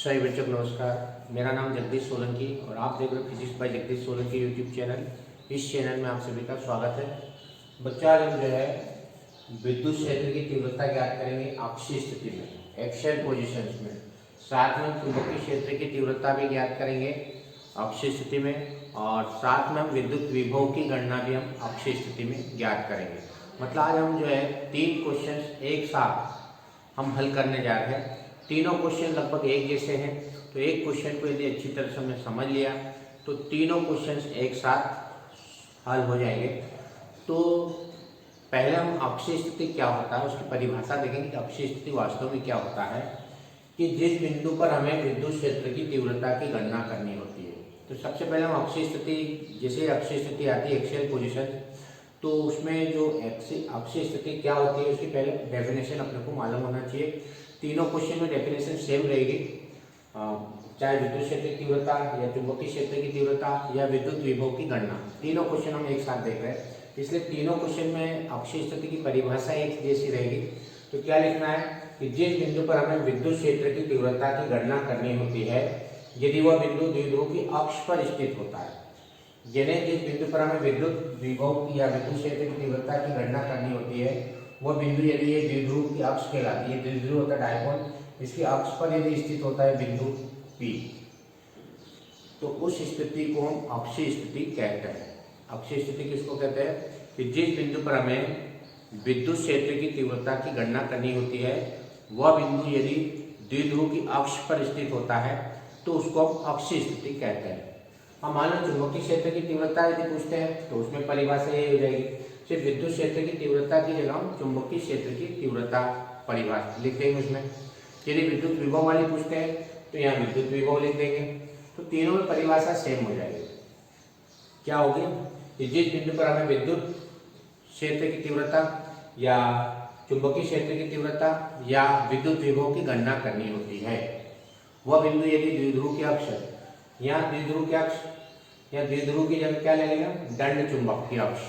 सभी बच्चों को नमस्कार। मेरा नाम जगदीश सोलंकी और आप देख रहे हो physics bye Jagdish Solanki YouTube channel. इस चैनल में आप सभी का स्वागत है। बच्चों, आज हम जो है विद्युत क्षेत्र की तीव्रता ज्ञात करेंगे अक्षीय स्थिति में, एक्सियल पोजीशंस में। साथ में हम चुंबकीय क्षेत्र की तीव्रता भी ज्ञात करेंगे अक्षीय स्थिति में, और साथ में हम विद्युत विभव की गणना भी हम अक्षीय स्थिति में ज्ञात करेंगे। मतलब आज हम जो है 3 क्वेश्चन एक साथ हम हल करने जा रहे हैं। तीनों क्वेश्चन लगभग एक जैसे हैं, तो एक क्वेश्चन को यदि अच्छी तरह से हमने समझ लिया तो तीनों क्वेश्चन एक साथ हल हो जाएंगे। तो पहले हम अक्षीय स्थिति क्या होता है उसकी परिभाषा देखेंगे कि अक्षीय स्थिति वास्तव में क्या होता है। कि जिस बिंदु पर हमें विद्युत क्षेत्र की तीव्रता की गणना करनी होती है, तो सबसे पहले हम अक्षीय स्थिति, जैसे अक्षीय स्थिति आती है एक्सियल पोजीशन, तो उसमें जो अक्षीय स्थिति क्या होती है उसकी पहले डेफिनेशन अपने को मालूम होना चाहिए। तीनों क्वेश्चन में डेफिनेशन सेम रहेगी, चाहे विद्युत क्षेत्र की तीव्रता या चुंबकीय क्षेत्र की तीव्रता या विद्युत विभव की गणना, तीनों क्वेश्चन हम एक साथ देख रहे हैं। इसलिए तीनों क्वेश्चन में अक्षीय स्थिति की परिभाषा एक जैसी रहेगी। तो क्या लिखना है कि जिस बिंदु पर हमें विद्युत क्षेत्र की तीव्रता की गणना करनी होती है, यदि वह बिंदु द्विध्रुव की अक्ष पर स्थित होता है, यानी जिस बिंदु पर हमें विद्युत विभव या विद्युत क्षेत्र की तीव्रता की गणना करनी होती है, वह बिंदु यदि ये द्विध्रुव की अक्ष कहलाती है, द्विध्रुव होता है डायपोल, इसकी अक्ष पर यदि स्थित होता है बिंदु P, तो उस स्थिति को हम अक्षीय स्थिति कहते हैं। अक्षीय स्थिति किसको कहते हैं कि जिस बिंदु पर हमें विद्युत क्षेत्र की तीव्रता की गणना करनी होती है, वह बिंदु यदि द्विध्रुव की अक्ष पर स्थित होता है तो उसको हम अक्षीय स्थिति कहते हैं। हम मान लो चुंबकीय क्षेत्र की तीव्रता यदि पूछते हैं तो उसमें परिभाषा यही हो जाएगी, सिर्फ विद्युत क्षेत्र की तीव्रता की जगह हम चुंबकीय क्षेत्र की तीव्रता परिभाषा लिख देंगे उसमें। यदि विद्युत विभव वाली पूछते हैं तो यहाँ विद्युत विभव लिख देंगे। तो तीनों में परिभाषा सेम हो जाएगी। क्या होगी कि जिस बिंदु पर हमें विद्युत क्षेत्र की तीव्रता या चुंबकीय क्षेत्र की तीव्रता या विद्युत विभव की गणना करनी होती है, वह बिंदु यदि द्विध्रुव की अक्ष, यहाँ द्विध्रुव की अक्ष या द्विध्रुव की जगह क्या ले लेगा, दंड चुंबक की अक्ष।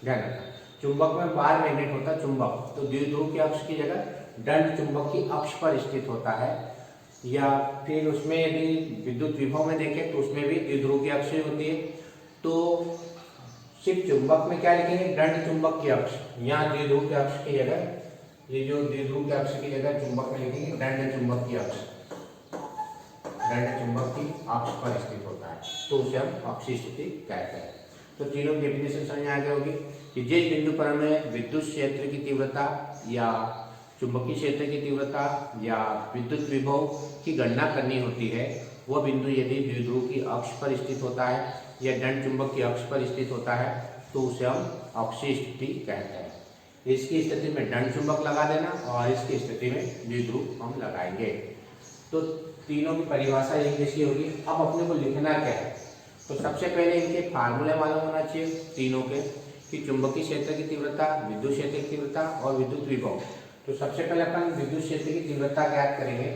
ध्यान रखना, चुंबक में बाहर मैग्नेट होता है चुंबक, तो द्विध्रुव की अक्ष की जगह दंड चुंबक की अक्ष पर स्थित होता है। या फिर उसमें यदि विद्युत विभव में देखें तो उसमें भी द्विध्रुव की अक्ष होती है, तो सिर्फ चुंबक में क्या लिखेंगे, दंड चुंबक की अक्ष। यहाँ द्विध्रुव की अक्ष की जगह, ये जो द्विध्रुव की अक्ष की जगह चुंबक में लिखेंगे दंड चुंबक की अक्ष, दंड चुंबक की अक्ष पर स्थित होता है, तो उसे हम अक्षीय स्थिति कहते हैं। तो तीनों की डेफिनेशन समझ आ गई होगी कि जिस बिंदु पर हमें विद्युत क्षेत्र की तीव्रता या चुंबकीय क्षेत्र की तीव्रता या विद्युत विभव की गणना करनी होती है, वह बिंदु यदि द्विध्रुव की अक्ष पर स्थित होता है या दंड चुंबक की अक्ष पर स्थित होता है तो उसे हम अक्षीय स्थिति कहते हैं। इसकी स्थिति में दंड चुंबक लगा देना और इसकी स्थिति में द्विध्रुव हम लगाएंगे। तो तीनों की परिभाषा एक जैसी होगी। अब अपने को लिखना क्या है, तो सबसे पहले इनके फार्मूले मालूम होना चाहिए तीनों के, कि चुंबकीय क्षेत्र की तीव्रता, विद्युत क्षेत्र की तीव्रता और विद्युत विभव। तो सबसे पहले अपन विद्युत क्षेत्र की तीव्रता ज्ञात करेंगे।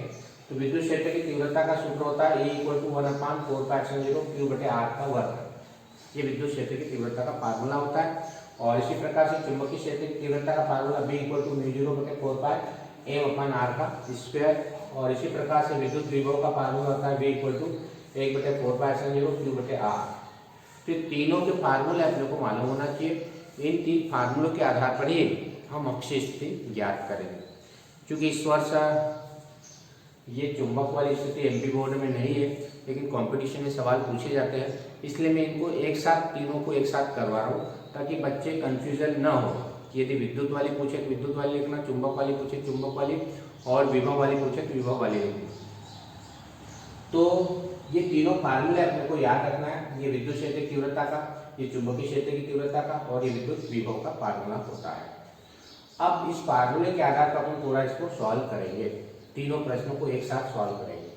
तो विद्युत क्षेत्र की तीव्रता का सूत्र होता है E = 1/4πε0 Q/r का वर्ग। ये विद्युत क्षेत्र की तीव्रता का फार्मूला होता है। और इसी प्रकार से चुंबकीय क्षेत्र की तीव्रता का फार्मूला B = μ0/4πm/r का स्क्वायर। और इसी प्रकार से विद्युत विभव का फार्मूला होता है V = 1/4πε0 Q/r। तो तीनों के फार्मूले अपने को मालूम होना चाहिए। इन तीन फार्मूलों के आधार पर ही हम अक्षीय स्थिति ज्ञात करेंगे। क्योंकि इस वर्ष ये चुंबक वाली स्थिति एमपी बोर्ड में नहीं है, लेकिन कंपटीशन में सवाल पूछे जाते हैं, इसलिए मैं इनको एक साथ, तीनों को एक साथ करवा रहा हूँ ताकि बच्चे कंफ्यूजन न हो कि यदि विद्युत वाली पूछे तो विद्युत वाली लिखना, चुंबक वाली पूछे चुंबक वाली, और विभव वाली पूछे तो विभव वाली लिखना। तो ये तीनों फार्मूले अपने को याद रखना है। ये विद्युत क्षेत्र की तीव्रता का, ये चुंबकीय क्षेत्र की तीव्रता का और ये विद्युत विभव का फार्मूला होता है। अब इस फार्मूले के आधार पर अपन थोड़ा इसको सॉल्व करेंगे, तीनों प्रश्नों को एक साथ सॉल्व करेंगे।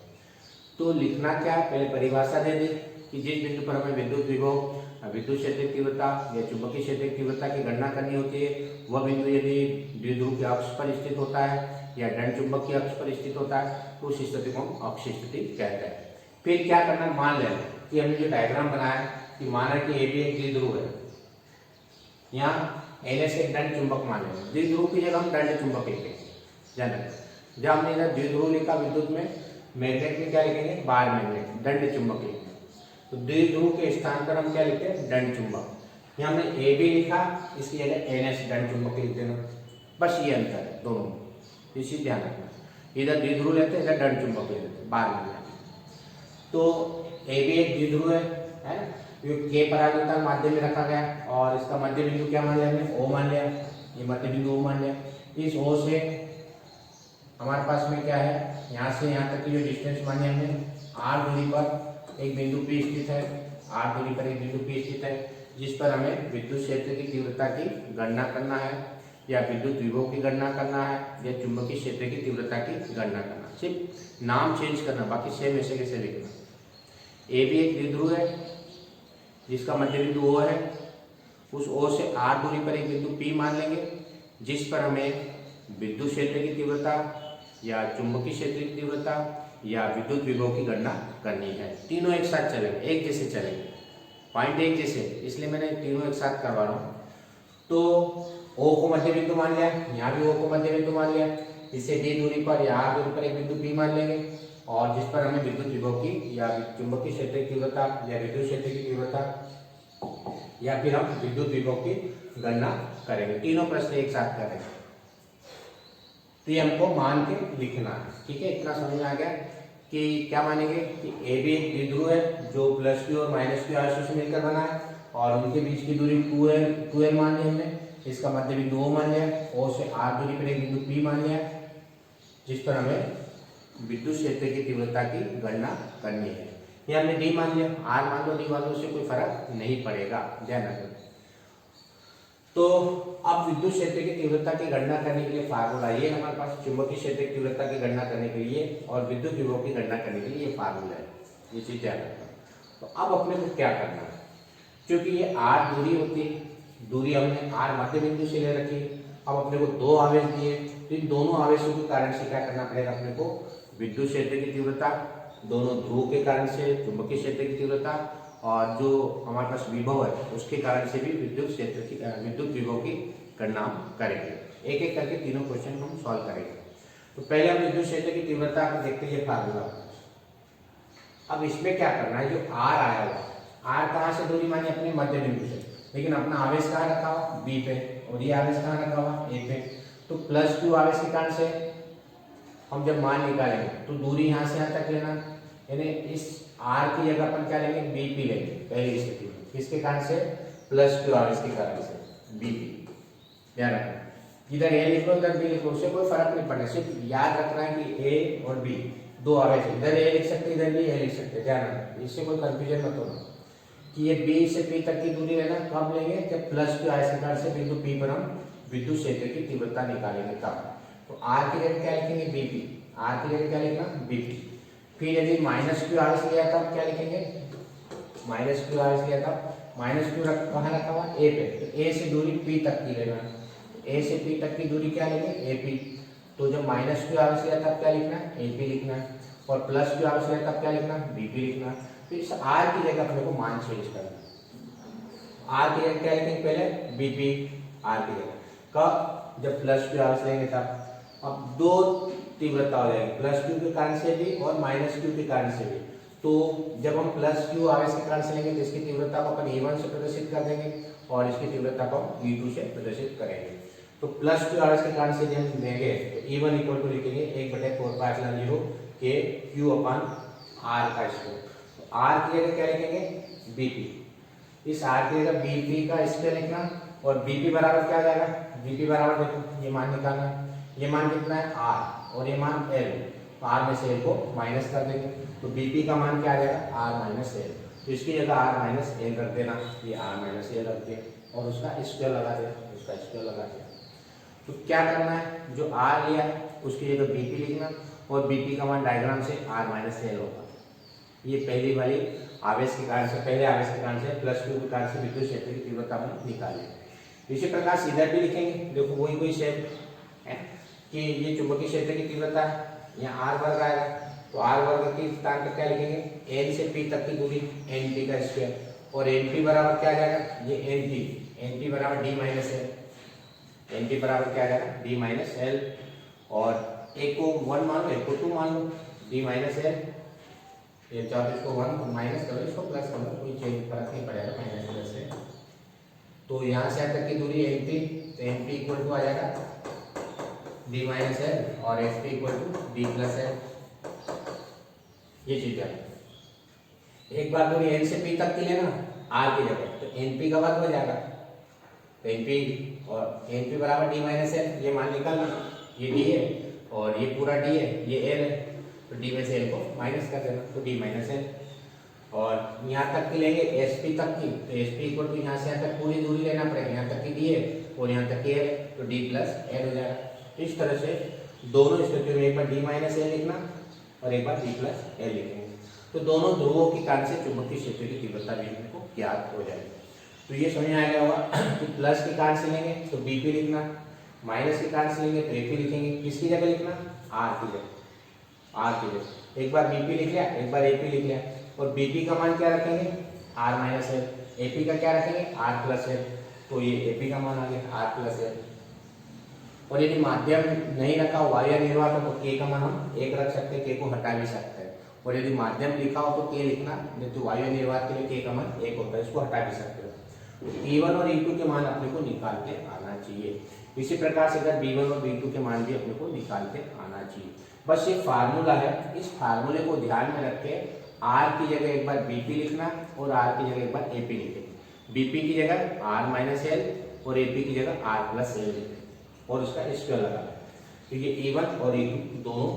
तो लिखना क्या है, पहले परिभाषा दे दे कि जिस बिंदु पर हमें विद्युत विभव, विद्युत क्षेत्र की तीव्रता या चुंबकीय क्षेत्र की तीव्रता की गणना करनी होती है, वह बिंदु यदि द्विध्रुव की अक्ष पर स्थित होता है या दंड चुंबक की अक्ष पर स्थित होता है तो उस स्थिति को हम अक्षीय स्थिति कहते हैं। फिर क्या करना, मान लें कि हमने जो डायग्राम बनाया कि माना कि ए भी एक द्विध्रुव है, यहाँ NS एक दंड चुंबक मान लें, द्विध्रुव की जगह हम दंड चुंबक लिखेंगे। जब हमने इधर द्विध्रुव लिखा विद्युत में, मैग्नेट में क्या लिखेंगे, बार मैग्नेट, दंड चुंबक लिखेंगे। तो द्विध्रुव के स्थान पर हम क्या लिखते हैं, दंड चुंबक। यहाँ हमने ए बी लिखा, इसकी जगह NS दंड चुंबक लिख देना, बस ये अंतर है दोनों में, इसी ध्यान रखना। इधर द्विध्रुव लेते हैं, इधर दंड चुंबक ले लेते हैं, बार मैग्नेट। तो ए बी एक द्विध्रुव है ना, के परावर्तन माध्यम में रखा गया और इसका मध्य बिंदु क्या मान लिया हमने, ओ मान लिया, ये मध्य बिंदु ओ मान लिया। इस ओ से हमारे पास में क्या है, यहाँ से यहाँ तक की जो डिस्टेंस मानी हमने, r दूरी पर एक बिंदु P स्थित है, r दूरी पर एक बिंदु P स्थित है, जिस पर हमें विद्युत क्षेत्र की तीव्रता की गणना करना है, या विद्युत विभव की गणना करना है, या चुंबकीय क्षेत्र की तीव्रता की गणना करना। सिर्फ नाम चेंज करना, बाकी सेम ऐसे कैसे लिखना। ए भी एक द्विध्रुव है जिसका मध्य बिंदु O है, उस O से r दूरी पर एक बिंदु P मान लेंगे, जिस पर हमें विद्युत क्षेत्र की तीव्रता या चुंबकीय क्षेत्र की तीव्रता या विद्युत विभव की गणना करनी है। तीनों एक साथ चलेंगे, एक जैसे चलेंगे, पॉइंट एक जैसे, इसलिए मैंने तीनों एक साथ करवा रहा हूँ। तो O को मध्य बिंदु मान लिया, यहाँ भी O को मध्य बिंदु मान लिया, इससे D दूरी पर या R दूरी पर एक बिंदु P मान लेंगे, और जिस पर हमें विद्युत विभव की या चुंबकीय क्षेत्र की तीव्रता या विद्युत क्षेत्र की तीव्रता या फिर हम विद्युत विभव की गणना करेंगे। तीनों प्रश्न एक साथ करेंगे, तो ये हमको मान के लिखना है। ठीक है, इतना समझ में आ गया कि क्या मानेंगे कि ए बी एक द्विध्रुव है जो +q और -q आवेशों से मिलकर बना है, और उनके बीच की दूरी 2l मान ली हमने, इसका मध्य बिंदु O मान लिया, O से r दूरी पर एक बिंदु P मान लिया, जिस पर हमें विद्युत क्षेत्र की तीव्रता की गणना करनी है। ये हमने D मान लिया, R मान लो, D मान लो, उससे कोई फर्क नहीं पड़ेगा, ध्यान रखना। तो अब विद्युत क्षेत्र की तीव्रता की गणना करने के लिए फार्मूला ये हमारे पास, चुंबकीय क्षेत्र की तीव्रता की गणना करने के लिए और विद्युत विभव की गणना करने के लिए ये फार्मूला है, ये चीज ध्यान रखना। तो अब अपने को क्या करना है, क्योंकि ये r दूरी होती है, दूरी हमने r मध्य बिंदु से ले रखी, अब अपने को दो आवेश दिए, तो इन दोनों आवेशों के कारण से क्या करना पड़ेगा अपने को, विद्युत क्षेत्र की तीव्रता, दोनों ध्रुव के कारण से चुंबकीय क्षेत्र की तीव्रता, और जो हमारे पास विभव है उसके कारण से भी विद्युत क्षेत्र की विद्युत विभव की गणना करेंगे। एक एक करके तीनों क्वेश्चन हम सॉल्व करेंगे। तो पहले हम विद्युत क्षेत्र की तीव्रता को देखते हैं, फार्मूला। अब इसमें क्या करना है, जो r आया हुआ, r कहाँ से दूरी मानी अपने मध्य बिंदु से, लेकिन अपना आवेश कहाँ रखा हुआ, B पे, और ये आवेश कहाँ रखा हुआ, A पे। तो +q आवेश के कारण से हम जब मान निकालेंगे तो दूरी यहाँ से यहाँ तक लेना, यानी इस r की जगह अपन क्या लेंगे, BP लेंगे पहली स्थिति में, किसके कारण से, +q आवेश के कारण से, BP। ध्यान रखना, इधर A लिख लो इधर B लिख लो, उससे कोई फर्क नहीं पड़ेगा, सिर्फ याद रखना है कि A और B दो आवेश, इधर A लिख सकते इधर भी A लिख सकते, ध्यान रखना, इससे कोई कंफ्यूजन मत होना कि ये B से P तक की दूरी लेना, कब लेंगे, जब +q आवेश के कारण से बिंदु P पर हम विद्युत क्षेत्र की तीव्रता निकालेंगे तब। तो r की जगह क्या लिखेंगे, BP, r की जगह क्या लिखना, BP। फिर यदि -q आवेश लिया तब क्या लिखेंगे, -q आवेश लिया तब, -q कहाँ रखा हुआ, A पे, तो A से दूरी P तक की लेना, A से P तक की दूरी क्या लेंगे, AP। तो जब -q आवेश लिया तब क्या लिखना है, AP लिखना है, और +q आवेश लिया तब क्या लिखना, BP लिखना है। फिर इस r की जगह अपने को मान चेंज करना, r की जगह क्या लिखेंगे, पहले BP, r की जगह कब, जब +q आवेश लेंगे तब। अब दो तीव्रता हो जाएगी, +q के कारण से भी और -q के कारण से भी। तो जब हम +q आवेश के कारण से लेंगे तो इसकी तीव्रता को अपन E1 से प्रदर्शित कर देंगे और इसकी तीव्रता को E2 से प्रदर्शित करेंगे। तो +q आवेश के कारण से जब लेंगे तो E1 इक्वल टू लिखेंगे 1/4π0 के Q/r का स्क्वायर। तो r की जगह क्या लिखेंगे, BP, इस r की जगह BP का स्क्वायर लिखना, और BP बराबर क्या आ जाएगा, BP बराबर देखो ये मान निकालना, ये मान कितना है r और ये मान l, तो r में से l को माइनस कर देंगे, तो BP का मान क्या आ जाएगा, r - l। तो इसकी जगह r - l रख देना, ये r - l रख दिया और उसका स्क्वायर लगा दिया, उसका स्क्वायर लगा दिया। तो क्या करना है, जो r लिया उसकी जगह BP लिखना, और BP का मान डायग्राम से r - l होगा। ये पहली वाली आवेश के कारण से, पहले आवेश के कारण से +q के कारण से विद्युत क्षेत्र की तीव्रता हम निकालें। इसी प्रकार से इधर भी लिखेंगे, देखो वही कोई शेप है कि ये चुंबकीय क्षेत्र की तीव्रता है, यहाँ r वर्ग आएगा, तो r वर्ग के स्थान पर क्या लिखेंगे, n से p तक की दूरी nt का स्क्वायर, और np बराबर क्या आ जाएगा, ये nt बराबर d - l, nt बराबर क्या आ जाएगा, d - l, और एक को 1 मान लो, एक को 2 मान लो, d डी माइनस एल, ये चाहो इसको 1 माइनस करो, इसको प्लस करो, कोई चेंज फर्क नहीं पड़ेगा माइनस प्लस से। तो यहाँ से यहाँ तक की दूरी एम पी, तो एम पी इक्वल टू आ जाएगा डी माइनस एल और S P equal to D plus L. ये चीज है। एक बार दूरी एन से पी तक की लेना आर की जगह, तो एन पी का वर्ग हो जाएगा, तो एन पी और एन पी बराबर डी माइनस एल, ये मान निकालना, ये डी है और ये पूरा डी है, ये एल है, तो डी में से एल को माइनस कर देना, तो डी माइनस एल। और यहाँ तक की लेंगे एस पी तक की, तो एस पी इक्वल टू यहाँ से यहाँ तक पूरी दूरी लेना पड़ेगा, यहाँ तक की डी है और यहाँ तक की एल है, तो डी प्लस एल हो जाएगा। इस तरह से दोनों स्थितियों में एक बार डी माइनस एल लिखना और एक बार डी प्लस एल लिखेंगे, तो दोनों ध्रुवों के कारण से चुंबकीय क्षेत्र की तीव्रता भी को ज्ञात हो जाएगी। तो ये समझ में आ गया होगा कि प्लस के कारण से लेंगे तो बीपी लिखना, माइनस के कारण से लेंगे तो एपी लिखेंगे। किसकी जगह लिखना? आर की जगह, आर की जगह। एक बार बीपी लिख लिया, एक बार एपी लिख लिया, और बीपी का मान क्या रखेंगे? Are minus L. एपी का क्या रखेंगे? R plus L. तो ये एपी का मान आ गया आर प्लस एल। और यदि माध्यम नहीं रखा हो वायु निर्वात तो के का मान हम एक रख सकते हैं, के को हटा भी सकते हैं। और यदि माध्यम लिखा हो तो के लिखना, तो वायु निर्वात के लिए के का मान एक होता है, इसको हटा भी सकते हो। E1 और E2 के मान अपने को निकाल के आना चाहिए। इसी प्रकार से अगर B1 और B2 के मान भी अपने को निकाल के आना चाहिए। बस ये फार्मूला है, इस फार्मूले को ध्यान में रख के R की जगह एक बार BP लिखना और R की जगह एक बार AP लिखेंगे। BP की जगह R माइनस एल और AP की जगह R प्लस एल लिखेंगे और उसका स्क्वायर लगाना। तो ये E1 और E2 दोनों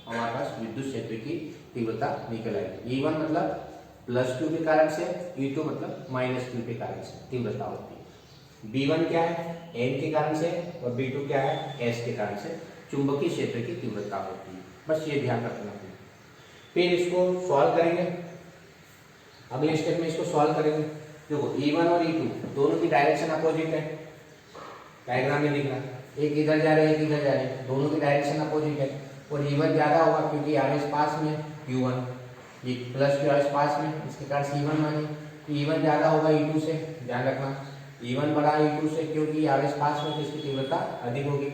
हमारे पास विद्युत क्षेत्र की तीव्रता निकल आएगी। E1 मतलब प्लस क्यू के कारण से, E2 मतलब माइनस क्यू के कारण से तीव्रता होती है। B1 क्या है? N के कारण से, और B2 क्या है? S के कारण से चुंबकीय क्षेत्र की तीव्रता होती है। बस ये ध्यान रखना है। फिर इसको सॉल्व करेंगे, अगले स्टेप में इसको सॉल्व करेंगे। देखो E1 और E2 दोनों की डायरेक्शन अपोजिट है, डायग्राम में दिख रहा है। एक इधर जा रहे हैं, एक इधर जा रहे हैं, दोनों की डायरेक्शन अपोजिट है। और E1 ज्यादा होगा क्योंकि आवेश पास में है, Q1 ये प्लस क्यू आवेश पास में, इसके कारण C1 मानिए। तो E1 ज्यादा होगा E2 से, ध्यान रखना। E1 बड़ा E2 से क्योंकि आवेश पास में, तो इसकी तीव्रता अधिक होगी।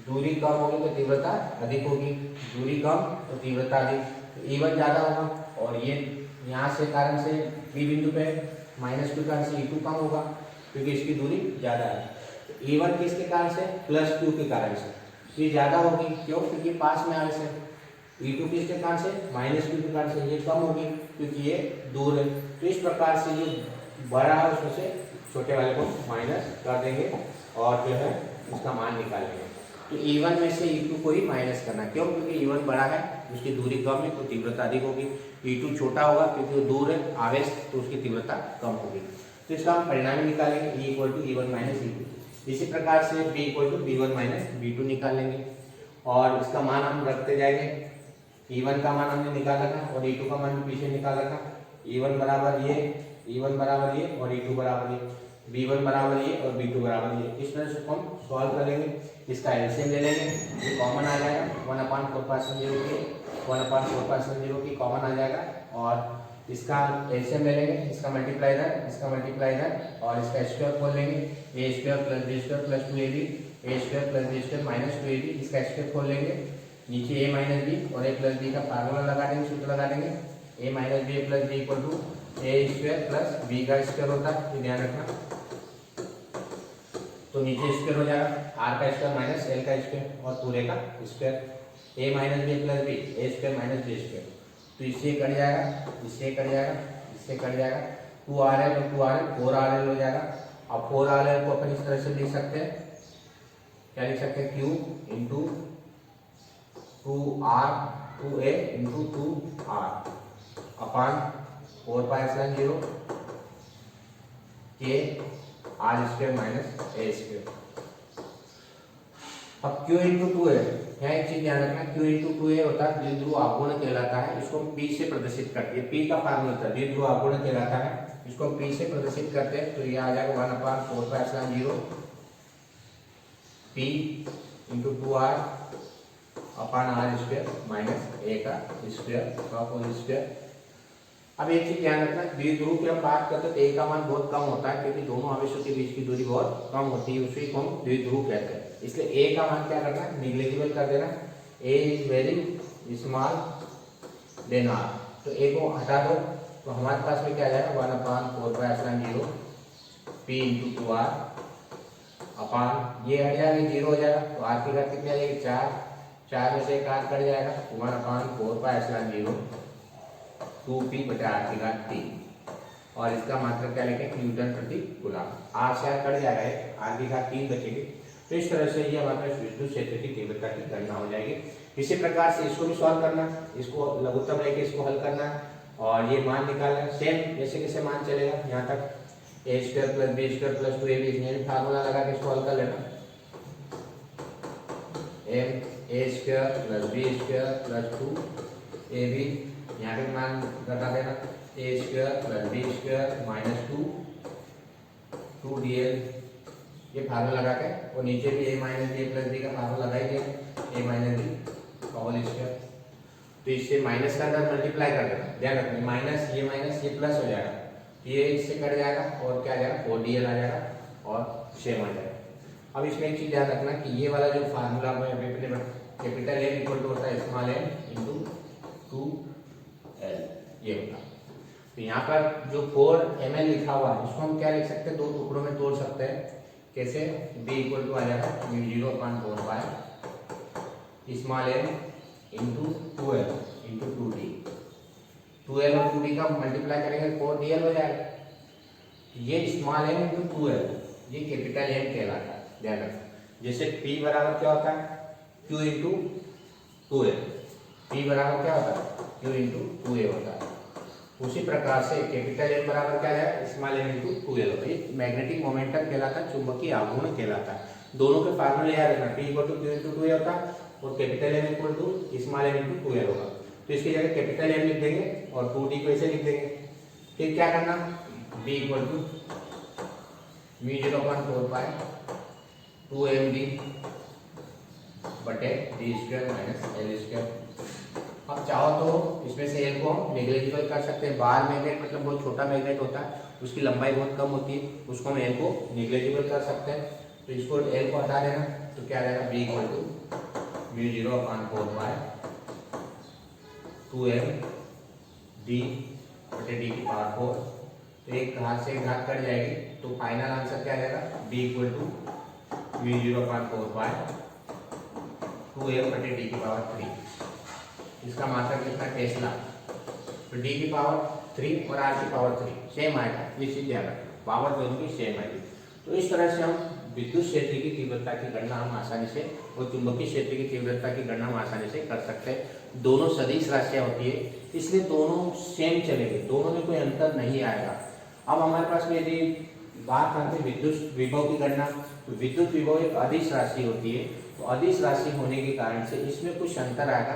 दूरी कम होगी तो तीव्रता अधिक होगी, दूरी कम तो तीव्रता अधिक। तो E1 ज्यादा होगा और ये यहाँ से कारण से बी बिंदु पे माइनस क्यू कारण से E2 कम होगा क्योंकि इसकी दूरी ज्यादा है। तो E1 किसके कारण से? प्लस क्यू के कारण से ये ज्यादा होगी, क्यों? क्योंकि पास में आवेश है। E2 किसके कारण से? माइनस क्यू के कारण से ये कम होगी क्योंकि ये दूर है। तो इस प्रकार से जो बड़ा है उसमें से छोटे वाले को माइनस कर देंगे और जो है उसका मान निकालेंगे। तो E1 में से E2 को ही माइनस करना, क्यों? क्योंकि E1 बड़ा है, उसकी दूरी कम है तो तीव्रता अधिक होगी। E2 छोटा होगा क्योंकि वो दूर है आवेश, तो उसकी तीव्रता कम होगी। तो इसका हम परिणाम निकालेंगे, E equal to E1 minus E2। इसी प्रकार से B equal to B1 minus B2 निकाल लेंगे और इसका मान हम रखते जाएंगे। E1 का मान हमने निकाला था और E2 का मान भी पीछे निकाला था। E1 बराबर ये, E1 बराबर ये और E2 बराबर ये, B1 बराबर ये और B2 बराबर ये। इस तरह से हम सॉल्व करेंगे। इसका एलसीएम ले लेंगे, ये कॉमन आ जाएगा, 1/4/0 की 1/4/0 की कॉमन आ जाएगा और इसका एलसीएम ले लेंगे, इसका मल्टीप्लाई इधर, इसका मल्टीप्लाई इधर और इसका स्क्वायर खोल लेंगे। A square plus B square plus 2ab, A square plus B square minus 2ab, इसका स्क्वायर खोल लेंगे। नीचे ए माइनस बी और ए प्लस बी का फार्मूला लगा देंगे, सूत्र लगा देंगे। A minus B plus B equal to A square plus B का स्क्वायर होता है, ये ध्यान रखना। तो नीचे स्क्वायर हो जाएगा, आर का स्क्वायर माइनस एल का स्क्वायर और पूरे का square. A minus B plus B, A square minus B square, तो इससे कट जाएगा, इससे कट जाएगा, इससे कट जाएगा। 2RL और 2RL 4RL हो जाएगा। अब 4RL को अपन इस तरह से लिख सकते हैं, क्या लिख सकते हैं? Q into 2R 2A into 2R अपान 4π/0 K R स्क्वायर माइनस ए स्क्वायर। अब Q इंटू 2A, यहाँ एक चीज ध्यान रखना, Q इंटू 2A होता है द्विध्रुव आघूर्ण कहलाता है। इसको हम P से प्रदर्शित करते हैं, P का फार्मूला होता है द्विध्रुव आघूर्ण कहलाता है। इसको हम P से प्रदर्शित करते हैं तो ये आ जाएगा 1/4π/0 P इंटू 2R अपान R स्क्वायर माइनस ए का स्क्वायर का होल स्क्वायर। अब एक चीज ध्यान रखना, द्विध्रुव की हम बात करते हैं तो ए का मान बहुत कम होता है क्योंकि दोनों आवेशों के बीच की दूरी बहुत कम होती है, उसी को हम द्विध्रुव कहते हैं। इसलिए ए का मान क्या करना है? निग्लेजिबल कर देना। A is very small then R. तो ए को हटा दो तो हमारे पास में क्या आ जाएगा 1/4πε0 पी इंटू 2r अपान ये हट जाएगा 0 हो जाएगा तो आर की घात कितनी आ जाएगी 4, 4 में से एक आर कट जाएगा 1/4πε0 2p बटे आर की घात 3 और इसका मात्रक क्या लिखेंगे न्यूटन प्रति कूलम। आर से आर कट जाएगा आर की घात 3 बचेगी। तो इस तरह से ये हमारे पास विद्युत क्षेत्र की तीव्रता की गणना हो जाएगी। इसी प्रकार से इसको भी सॉल्व करना, इसको लघुत्तम लेके इसको हल करना और ये मान निकालना। सेम जैसे कैसे मान चलेगा यहाँ तक a² + b² + 2ab इसमें फार्मूला लगा के इसको हल कर लेना। a² + b² + 2ab यहाँ पे मान बता देना a² + b² - 2dl ये फार्मूला लगा के और नीचे भी a - b + b का फार्मूला लगा ही दिया a - b होल स्क्वायर। तो इससे माइनस का अंदर मल्टीप्लाई कर देना, ध्यान रखना माइनस ये प्लस हो जाएगा, ये इससे कट जाएगा और क्या आ जाएगा 4dl आ जाएगा और सेम आ जाएगा। अब इसमें एक चीज ध्यान रखना कि ये वाला जो formula capital M equal to होता है स्मॉल m इंटू 2l ये होता है। तो यहाँ पर जो 4 ml लिखा हुआ है इसको हम क्या लिख सकते हैं, दो टुकड़ों में तोड़ सकते हैं। कैसे b इक्वल टू आ जाएगा μ0/4π small m into 2l into 2d, 2l और 2d का मल्टीप्लाई करेंगे 4dl हो जाएगा। ये स्मॉल m इंटू 2l ये कैपिटल M कहलाता है, ध्यान रखना। जैसे p बराबर क्या होता है q इंटू 2l, p बराबर क्या होता है q इंटू 2a होता है। उसी प्रकार से कैपिटल M बराबर क्या है स्मॉल m इंटू 2l होता है। ये मैग्नेटिक मोमेंटम कहलाता है, चुंबकीय आघूर्ण कहलाता है। दोनों के फार्मूले याद रखना, p equal to q into 2a होता है और capital M equal to small m into 2l होगा। तो इसकी जगह कैपिटल M लिख देंगे और 2d को ऐसे लिख देंगे। फिर क्या करना b इक्वल टू μ0/4π 2md बटे d² - l²। अब चाहो तो इसमें से l को हम नेग्लिजिबल कर सकते हैं। बाहर मैग्नेट मतलब बहुत छोटा मैग्नेट होता है, उसकी लंबाई बहुत कम होती है, उसको हम l को नेग्लिजिबल कर सकते हैं। तो इसको l को हटा देना तो क्या आ जाएगा b इक्वल टू μ0/4π 2md बटे d⁴। तो एक घात से एक घात कट जाएगी तो फाइनल आंसर क्या आ जाएगा b इक्वल टू μ0/4π 2m बटे d⁴। इसका मात्रक कितना टेस्ला। तो d⁴ और r⁴ सेम आएगा, ये चीज ध्यान रखना, पावर दोनों की सेम आएगी। तो इस तरह से हम विद्युत क्षेत्र की तीव्रता की गणना हम आसानी से और चुंबकीय क्षेत्र की तीव्रता की गणना हम आसानी से कर सकते हैं। दोनों सदिश राशियां होती है इसलिए दोनों सेम चलेंगे, दोनों में कोई अंतर नहीं आएगा। अब हमारे पास में यदि बात करते हैं विद्युत विभव की गणना, तो विद्युत विभव एक अदिश राशि होती है। तो अदिश राशि होने के कारण से इसमें कुछ अंतर आएगा,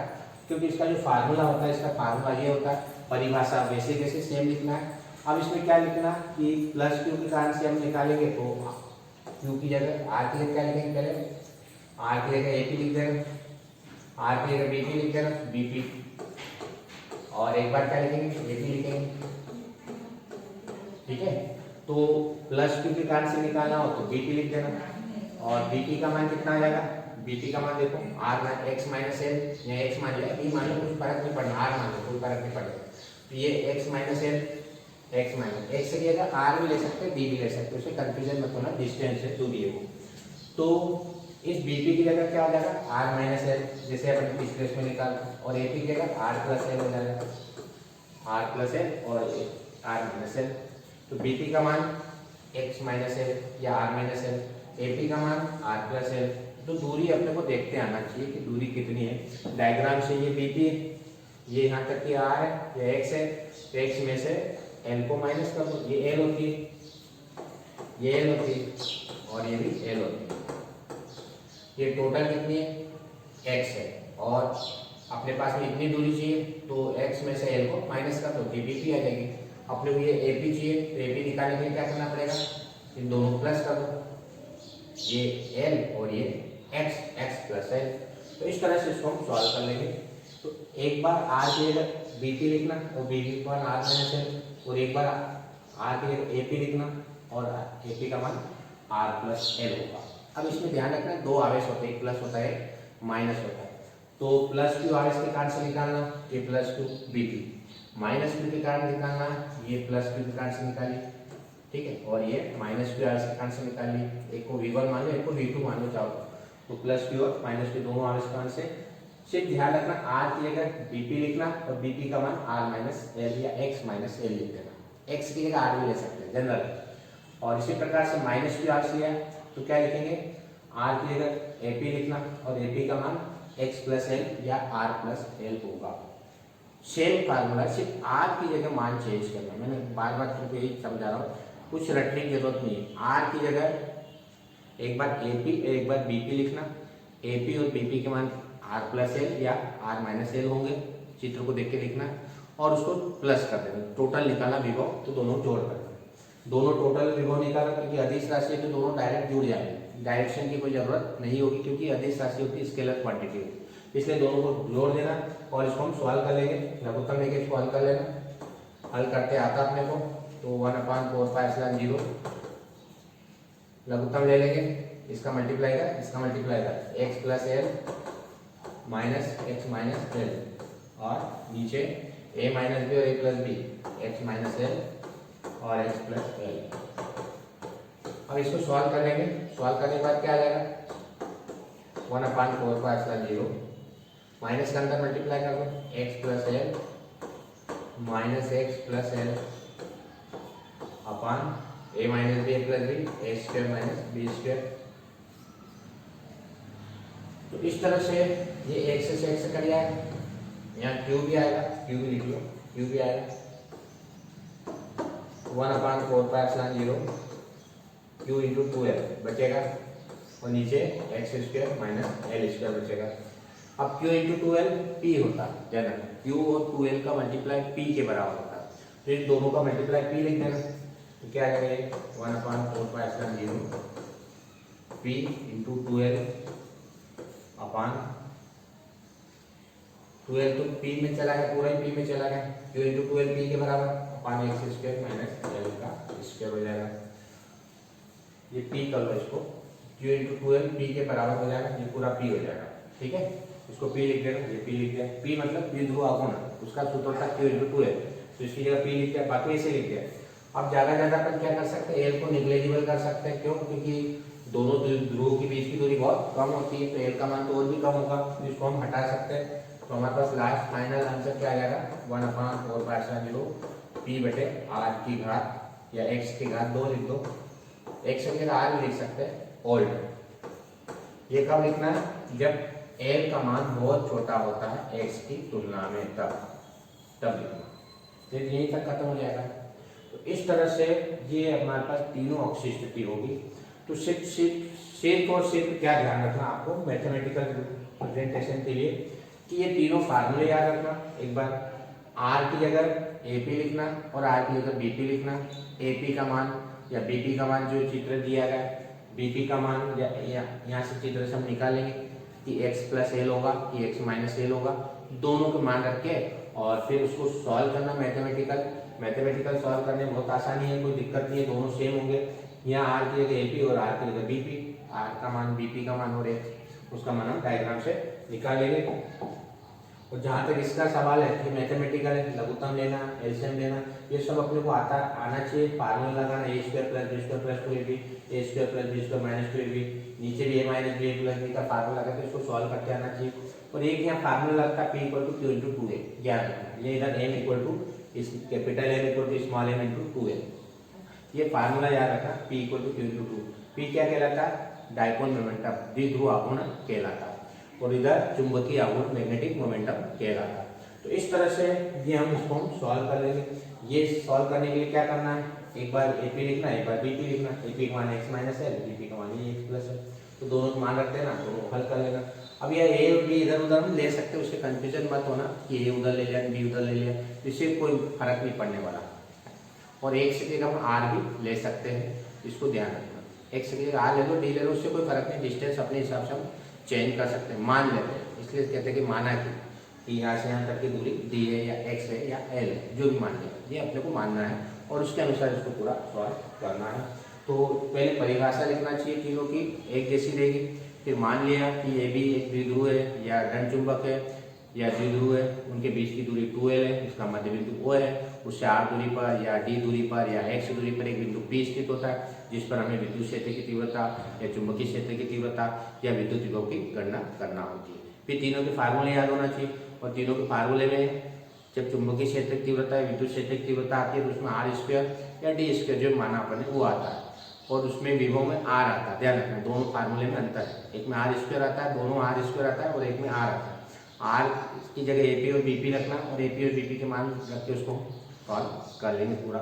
क्योंकि इसका जो फार्मूला होता है इसका फार्मूला ये होता है, परिभाषा वैसे जैसे सेम लिखना है। अब इसमें क्या लिखना कि प्लस क्यू के कारण से हम निकालेंगे तो क्यू की जगह आर की जगह क्या लिखेंगे, पहले आर की जगह एपी लिख देना, आर की जगह बीपी लिख देना बीपी, और एक बार क्या लिखेंगे एपी लिखेंगे, ठीक है। तो प्लस क्यू के कारण से निकालना हो तो बीपी लिख देना और बीपी का मान कितना आ जाएगा, बीपी का मान देखो आर एक्स माइनस एल या एक्स मान लिया, बी मान लो कुछ फर्क नहीं पड़ना, आर मान लो कोई फर्क नहीं पड़ेगा। तो ये x minus L x minus x से जगह आर भी ले सकते हैं बी भी ले सकते हैं, उससे कंफ्यूजन मत होना, डिस्टेंस है दूरी है वो। तो इस बीपी की जगह क्या हो जाएगा आर माइनस एल, जैसे अपन पिछले में निकाल, और एपी की जगह आर प्लस एल हो जाएगा, आर प्लस एल और आर माइनस एल। तो बीपी का मान एक्स माइनस एल या आर माइनस एल, एपी का मान आर प्लस एल। तो दूरी अपने को देखते आना चाहिए कि दूरी कितनी है। डायग्राम से ये बीपी ये यहाँ तक की आर है, ये एक्स है, तो एक्स में से एल को माइनस कर दो, ये एल होती है, ये एल होती है और ये भी एल होती है। ये टोटल कितनी है एक्स है और अपने पास में इतनी दूरी चाहिए तो एक्स में से एल को माइनस कर दो, बीपी आ जाएगी। अपने को ये एपी चाहिए तो एपी निकालने के लिए क्या करना पड़ेगा, इन दोनों को प्लस कर दो, ये एल और ये एक्स, एक्स प्लस एल। तो इस तरह से इसको हम सॉल्व कर लेंगे। तो एक बार आर की जगह बीपी लिखना और बीपी का मान आर माइनस एल, और एक बार आर की जगह एपी लिखना और एपी का मान आर प्लस एल होगा। अब इसमें ध्यान रखना दो आवेश होते हैं, एक प्लस होता है माइनस होता है। तो प्लस क्यू आर इसके कारण से निकालना, ये plus Q B P, minus Q के कारण निकालना, ये प्लस क्यू के कारण से निकालिए, ठीक है, और ये माइनस क्यू आर इसके कारण से निकालिए, एक को V1 मान लो, एक को V2 मान लो चाहो तो प्लस क्यू और माइनस क्यू दोनों आर इसके कारण से। सिर्फ ध्यान रखना आर की जगह बीपी लिखना और बीपी का मान आर माइनस एल या एक्स माइनस एल लिख देना, एक्स की जगह आर भी ले सकते हैं जनरल। और इसी प्रकार से माइनस क्यू आर लिया तो क्या लिखेंगे, आर की जगह एपी लिखना और एपी का मान एक्स प्लस एल या आर प्लस एल होगा। सेम फार्मूला, सिर्फ आर की जगह मान चेंज करना, मैंने बार बार तुमको यही समझा रहा हूँ, कुछ रटने की जरूरत नहीं है। आर की जगह एक बार एपी एक बार बीपी लिखना, एपी और बीपी के मान आर प्लस एल या आर माइनस एल होंगे, चित्र को देख के लिखना और उसको प्लस कर देना, टोटल निकालना विभव तो दोनों जोड़ कर देना, दोनों टोटल विभव निकाला क्योंकि अदिश राशि है तो दोनों डायरेक्ट जुड़ जाएंगे, डायरेक्शन की कोई जरूरत नहीं होगी क्योंकि अदिश राशि होती है स्केलर क्वांटिटी होती है, इसलिए दोनों को जोड़ देना और इसको हम सॉल्व कर लेंगे, लघुत्तम लेके इसको हल कर लेना। हल करते आता अपने को तो 1/4π/0 लघुत्तम ले लेंगे, इसका मल्टीप्लाई कर इसका मल्टीप्लाई कर X plus L minus X minus L और नीचे ए माइनस बी और A plus B X minus L और एक्स प्लस एल। अब इसको सॉल्व कर लेंगे, सॉल्व करने के बाद क्या आ जाएगा 1/4π/0 माइनस के अंदर मल्टीप्लाई कर दो X plus L minus X plus L upon A minus B A plus B A square minus B square. तो इस तरह से ये एक्स से एक्स कट जाएगा, यहाँ क्यू भी आएगा, क्यू भी लिख लो, क्यू भी आएगा 1/4π/0 क्यू इंटू 2l बचेगा और नीचे x square minus L square बचेगा। अब क्यू इंटू 2l पी होता है जनरल, क्यू और 2l का मल्टीप्लाई पी के बराबर होता है, तो इन दोनों का मल्टीप्लाई पी लिख देना, तो क्या करेंगे 1/4π/0 पी इंटू 2l अपान 2l तो पी में चला गया, पूरा ही पी में चला गया, क्यू इंटू 2l पी के बराबर अपान एक्स स्क्वायर माइनस एल का स्क्वायर हो जाएगा। ये पी कर लो इसको, क्यू इंटू 2l पी के बराबर हो जाएगा, ये पूरा पी हो जाएगा, ठीक है, इसको पी लिख देना, ये पी लिख दिया, पी मतलब द्विध्रुव आघूर्ण, उसका सूत्र था क्यू इंटू 2l, तो इसकी जगह पी लिख दिया, बाकी ऐसे लिख दिया। अब ज्यादा अपन क्या कर सकते हैं, एल को निग्लेजिबल कर सकते हैं, क्यों, क्योंकि दोनों ध्रुवों के बीच की दूरी बहुत कम होती है, तो एल का मान तो और भी कम होगा, तो इसको हम हटा सकते हैं। तो हमारे पास लास्ट फाइनल आंसर क्या आ जाएगा 1/4π/0 पी बटे आर की घात या एक्स की घात 2 लिख दो, एक्स की जगह आर लिख सकते हैं ओल्ड। ये कब लिखना है, जब एल का मान बहुत छोटा होता है एक्स की तुलना में, तब लिखना, तो यहीं तक खत्म हो जाएगा। तो इस तरह से ये हमारे पास तीनों अक्षीय स्थिति होगी। तो सिर्फ और सिर्फ क्या ध्यान रखना आपको मैथमेटिकल रिप्रेजेंटेशन के लिए कि ये तीनों फार्मूले याद रखना, एक बार आर की जगह एपी लिखना और आर की जगह बीपी लिखना, एपी का मान या बीपी का मान जो चित्र दिया गया बीपी का मान या यहाँ से चित्र से हम निकालेंगे कि एक्स प्लस एल होगा कि एक्स माइनस एल होगा, दोनों के मान रख के और फिर उसको सॉल्व करना मैथमेटिकल सॉल्व करने में बहुत आसानी है, कोई दिक्कत नहीं है, दोनों सेम होंगे। यहाँ आर की जगह एपी और आर की जगह बीपी, आर का मान बीपी का मान और एक्स उसका मान हम डायग्राम से निकाल लेंगे। और जहाँ तक इसका सवाल है कि मैथमेटिकल है, लघुत्तम लेना, एलसीएम लेना, ये सब अपने को आना चाहिए। फार्मूला लगाना A square plus B square plus 2ab, A square plus B square minus 2ab, नीचे भी A minus B plus B का फार्मूला लगा के इसको सॉल्व करके आना चाहिए। और एक यहाँ फार्मूला लगता है P equal to Q into 2a, ज्ञान रखना, ये इधर एम इक्वल टू इस capital M equal to small M into 2a, ये फार्मूला याद रखना, P equal to Q into 2। P क्या कहलाता है, डायपोल मोमेंटम, द्विध्रुव आघूर्ण कहलाता है, और इधर चुंबकीय आघूर्ण मैग्नेटिक मोमेंटम कहलाता है। तो इस तरह से ये हम इसको सॉल्व कर लेंगे। ये सॉल्व करने के लिए क्या करना है, एक बार एपी लिखना, एक बार बीपी लिखना, एपी का मान एक्स माइनस एल, बीपी का मान एक्स प्लस एल, तो दोनों को मान रखते हैं ना, दोनों को हल कर लेना। अब यह ए और बी इधर उधर हम ले सकते हैं, उससे कंफ्यूजन मत होना कि ए उधर ले लिया बी उधर ले लिया, इससे कोई फर्क नहीं पड़ने वाला। और एक से जगह हम आर भी ले सकते हैं, इसको ध्यान रखना, एक्स की जगह आर ले लो डी ले लो, उससे कोई फर्क नहीं, डिस्टेंस अपने हिसाब से हम चेंज कर सकते हैं, मान लेते हैं, इसलिए कहते हैं कि माना कि यहाँ से यहाँ तक की दूरी डी है या एक्स है या एल है, जो भी मान लें ये अपने को मानना है और उसके अनुसार इसको पूरा सॉल्व करना है। तो पहले परिभाषा लिखना चाहिए तीनों की, एक जैसी रहेगी, फिर मान लिया कि ये भी एक द्विध्रुव है या ऋण चुंबक है या द्विध्रुव है, उनके बीच की दूरी 2l है, इसका मध्य बिंदु O है, उससे r दूरी पर या d दूरी पर या x दूरी पर एक बिंदु P स्थित होता है, जिस पर हमें विद्युत क्षेत्र की तीव्रता या चुंबकीय क्षेत्र की तीव्रता या विद्युत विभव की गणना करना होती है। फिर तीनों के फार्मूले याद होना चाहिए, और तीनों के फार्मूले में जब चुंबकीय क्षेत्र की तीव्रता या विद्युत क्षेत्र की तीव्रता आती है तो उसमें r² या d² जो माना अपन ने वो आता है, और उसमें विभव में r आता है। ध्यान रखना दोनों फार्मूले में अंतर है, एक में r² आता है, दोनों r² आता है, और एक में r आता है। r की जगह AP और BP रखना, और AP और BP के मान रख के उसको सॉल्व कर लेंगे पूरा।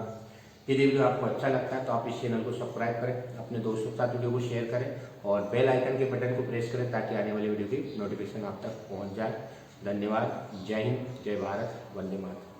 यदि वीडियो आपको अच्छा लगता है तो आप इस चैनल को सब्सक्राइब करें, अपने दोस्तों के साथ वीडियो को शेयर करें और बेल आइकन के बटन को प्रेस करें ताकि आने वाली वीडियो की नोटिफिकेशन आप तक पहुंच जाए। धन्यवाद। जय हिंद, जय भारत, वंदे मातरम।